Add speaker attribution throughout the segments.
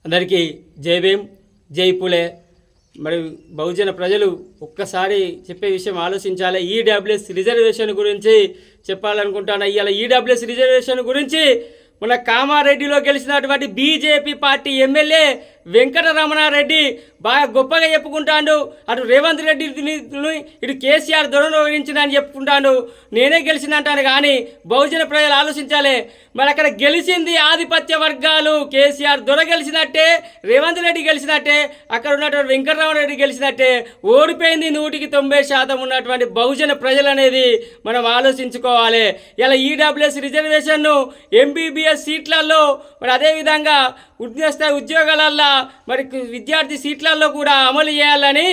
Speaker 1: అందరికీ జై భీమ్, జై పులే. మరి బహుజన ప్రజలు ఒక్కసారి చెప్పే విషయం ఆలోచించాలి. ఈడబ్ల్యూఎస్ రిజర్వేషన్ గురించి చెప్పాలనుకుంటాను. ఇవాళ ఈడబ్ల్యూఎస్ రిజర్వేషన్ గురించి మన కామారెడ్డిలో గెలిచినటువంటి బీజేపీ పార్టీ ఎమ్మెల్యే వెంకటరమణారెడ్డి బాగా గొప్పగా చెప్పుకుంటాడు. అటు రేవంత్ రెడ్డి ఇటు కేసీఆర్ దొరవరించిందని చెప్పుకుంటాడు. నేనే గెలిచినంటాను. కానీ బహుజన ప్రజలు ఆలోచించాలి. మరి అక్కడ గెలిచింది ఆధిపత్య వర్గాలు. కేసీఆర్ దొర గెలిచినట్టే, రేవంత్ రెడ్డి గెలిచినట్టే, అక్కడ ఉన్నటువంటి వెంకటరమణారెడ్డి గెలిచినట్టే. ఓడిపోయింది 100% ఉన్నటువంటి బహుజన ప్రజలు అనేది మనం ఆలోచించుకోవాలి. ఇలా ఈడబ్ల్యూఎస్ రిజర్వేషన్ను ఎంబీబీఎస్ సీట్లలో, మరి అదేవిధంగా ఉన్నతస్థాయి ఉద్యోగాలల్లో, మరి విద్యార్థి సీట్లలో కూడా అమలు చేయాలని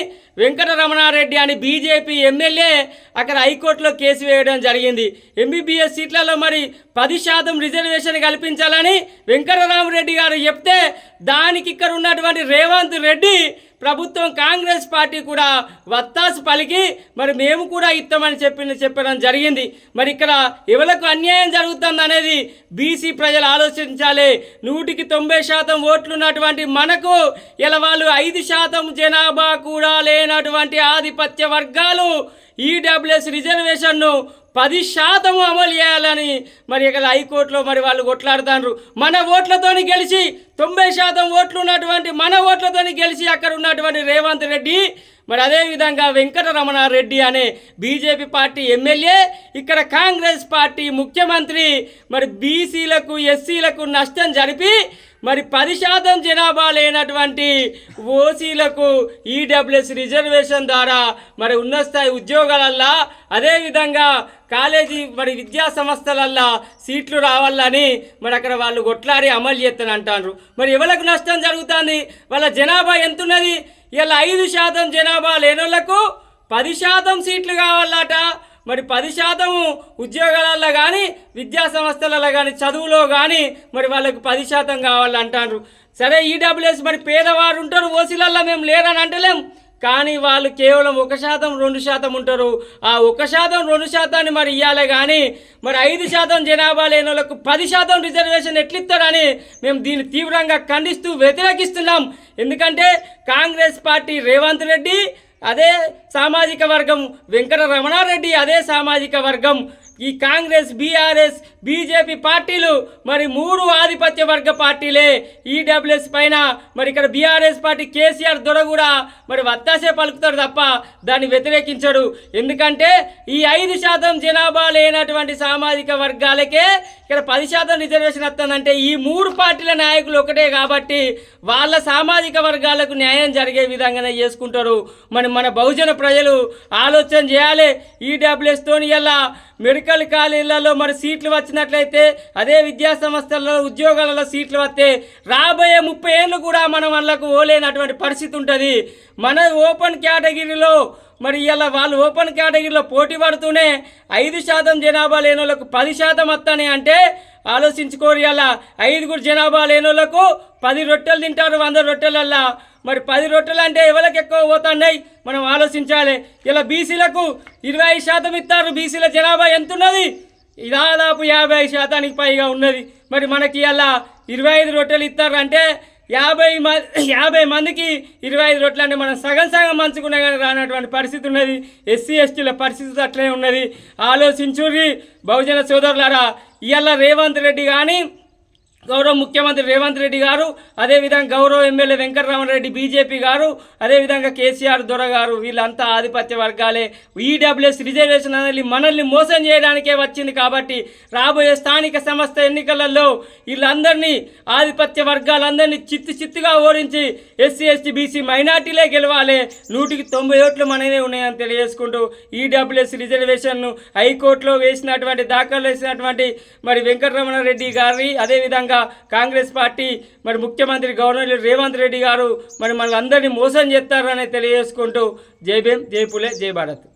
Speaker 1: వెంకటరమణారెడ్డి అని బీజేపీ ఎమ్మెల్యే అక్కడ హైకోర్టులో కేసు వేయడం జరిగింది. ఎంబీబీఎస్ సీట్లలో మరి 10% రిజర్వేషన్ కల్పించాలని వెంకటరామరెడ్డి గారు చెప్తే దానికి ఇక్కడ ఉన్నటువంటి రేవంత్ రెడ్డి ప్రభుత్వం, కాంగ్రెస్ పార్టీ కూడా వత్తాసు పలికి మరి మేము కూడా ఇస్తామని చెప్పడం జరిగింది. మరి ఇక్కడ ఎవరికి అన్యాయం జరుగుతుంది అనేది బీసీ ప్రజలు ఆలోచించాలి. 190% ఓట్లు ఉన్నటువంటి మనకు ఇలా వాళ్ళు 5% జనాభా కూడా లేనటువంటి ఆధిపత్య వర్గాలు ఈడబ్ల్యూఎస్ రిజర్వేషన్ను 10% అమలు చేయాలని మరి ఇక్కడ హైకోర్టులో మరి వాళ్ళు కొట్లాడుతారు. మన ఓట్లతోని గెలిచి 90% ఓట్లు ఉన్నటువంటి మన ఓట్లతోని గెలిచి అక్కడ ఉన్నటువంటి రేవంత్ రెడ్డి, మరి అదేవిధంగా వెంకటరమణారెడ్డి అనే బీజేపీ పార్టీ ఎమ్మెల్యే, ఇక్కడ కాంగ్రెస్ పార్టీ ముఖ్యమంత్రి మరి బీసీలకు ఎస్సీలకు నష్టం జరిపి మరి 10% జనాభా లేనటువంటి ఓసీలకు ఈడబ్ల్యూఎస్ రిజర్వేషన్ ద్వారా మరి ఉన్నత స్థాయి ఉద్యోగాలల్లో, అదేవిధంగా కాలేజీ మరి విద్యా సంస్థలల్లో సీట్లు రావాలని మరి అక్కడ వాళ్ళు కొట్లాడి అమలు చేస్తాను అంటారు. మరి ఎవరికి నష్టం జరుగుతుంది? వాళ్ళ జనాభా ఎంత ఉన్నది? ఇలా 5% జనాభా లేనోళ్లకు 10% సీట్లు కావాలట. మరి 10% ఉద్యోగాలలో కానీ విద్యా సంస్థలలో కానీ చదువులో కానీ మరి వాళ్ళకు 10% కావాలంటారు. సరే, ఈడబ్ల్యూఎస్ మరి పేదవారు ఉంటారు, ఓసీలలో మేము లేరని అంటలేం. కానీ వాళ్ళు కేవలం 1%, 2% ఉంటారు. ఆ 1%, 2% మరి ఇవ్వాలి. కానీ మరి 5% జనాభా లేని వాళ్ళకు 10% రిజర్వేషన్ ఎట్లిస్తారని మేము దీన్ని తీవ్రంగా ఖండిస్తూ వ్యతిరేకిస్తున్నాం. ఎందుకంటే కాంగ్రెస్ పార్టీ రేవంత్ రెడ్డి అదే సామాజిక వర్గం, వెంకటరమణారెడ్డి అదే సామాజిక వర్గం, ఈ కాంగ్రెస్, బీఆర్ఎస్, బీజేపీ పార్టీలు మరి 3 ఆధిపత్య వర్గ పార్టీలే. ఈడబ్ల్యూఎస్ పైన మరి ఇక్కడ బీఆర్ఎస్ పార్టీ కేసీఆర్ దొర కూడా మరి వత్తాసే పలుకుతాడు తప్ప దాన్ని వ్యతిరేకించడు. ఎందుకంటే ఈ 5% జనాభా లేనటువంటి సామాజిక వర్గాలకే ఇక్కడ 10% రిజర్వేషన్ వస్తుందంటే ఈ 3 పార్టీల నాయకులు ఒకటే కాబట్టి వాళ్ళ సామాజిక వర్గాలకు న్యాయం జరిగే విధంగానే చేసుకుంటారు. మన బహుజన ప్రజలు ఆలోచన చేయాలి. ఈడబ్ల్యూఎస్తోని ఇలా మెడికల్ కాలేజీలలో మరి సీట్లు వచ్చినట్లయితే, అదే విద్యా సంస్థలలో ఉద్యోగాలలో సీట్లు వస్తే రాబోయే 30 ఏళ్ళు కూడా మనం వాళ్ళకు ఓలేనటువంటి పరిస్థితి ఉంటుంది. మన ఓపెన్ కేటగిరీలో మరి ఇలా వాళ్ళు ఓపెన్ కేటగిరీలో పోటీ పడుతూనే 5% జనాభా లేని వాళ్ళకు 10% వస్తానే అంటే ఆలోచించుకోరు. ఇలా 5 జనాభా లేని వాళ్ళకు 10 రొట్టెలు తింటారు 100 రొట్టెలల్లా. మరి 10 రొట్టెలు అంటే ఎవరికి ఎక్కువ పోతున్నాయి మనం ఆలోచించాలి. ఇలా బీసీలకు 25% ఇస్తారు. బీసీల జనాభా ఎంత ఉన్నది? దాదాపు 50% పైగా ఉన్నది. మరి మనకి ఇలా 25 రొట్టెలు ఇస్తారంటే 50 మందికి 25 రొట్టెలు అంటే మనం సగం మంచుకున్నా కానీ రానటువంటి పరిస్థితి ఉన్నది. ఎస్సీ ఎస్టీల పరిస్థితి అట్లనే ఉన్నది. ఆలోచించుర్రి బహుజన సోదరులారా. ఇవాళ రేవంత్ రెడ్డి కానీ, గౌరవ ముఖ్యమంత్రి రేవంత్ రెడ్డి గారు, అదేవిధంగా గౌరవ ఎమ్మెల్యే వెంకటరమణారెడ్డి బీజేపీ గారు, అదేవిధంగా కేసీఆర్ దొర గారు, వీళ్ళంతా ఆధిపత్య వర్గాలే. ఈడబ్ల్యూఎస్ రిజర్వేషన్ అనేది మనల్ని మోసం చేయడానికే వచ్చింది. కాబట్టి రాబోయే స్థానిక సంస్థ ఎన్నికలలో వీళ్ళందరినీ ఆధిపత్య వర్గాలందరినీ చిత్తుగా ఓడించి ఎస్సీ ఎస్టీ బీసీ మైనార్టీలే గెలవాలి. 190 ఓట్లు మననే ఉన్నాయని తెలియజేసుకుంటూ ఈడబ్ల్యూఎస్ రిజర్వేషన్ను హైకోర్టులో దాఖలు వేసినటువంటి మరి వెంకటరమణారెడ్డి గారి, అదేవిధంగా కాంగ్రెస్ పార్టీ మరి ముఖ్యమంత్రి గవర్నర్ రేవంత్ రెడ్డి గారు మరి మనల్ని అందరినీ మోసం చేస్తారని తెలియజేసుకుంటూ జై భీమ్, జై పులే, జై భారత్.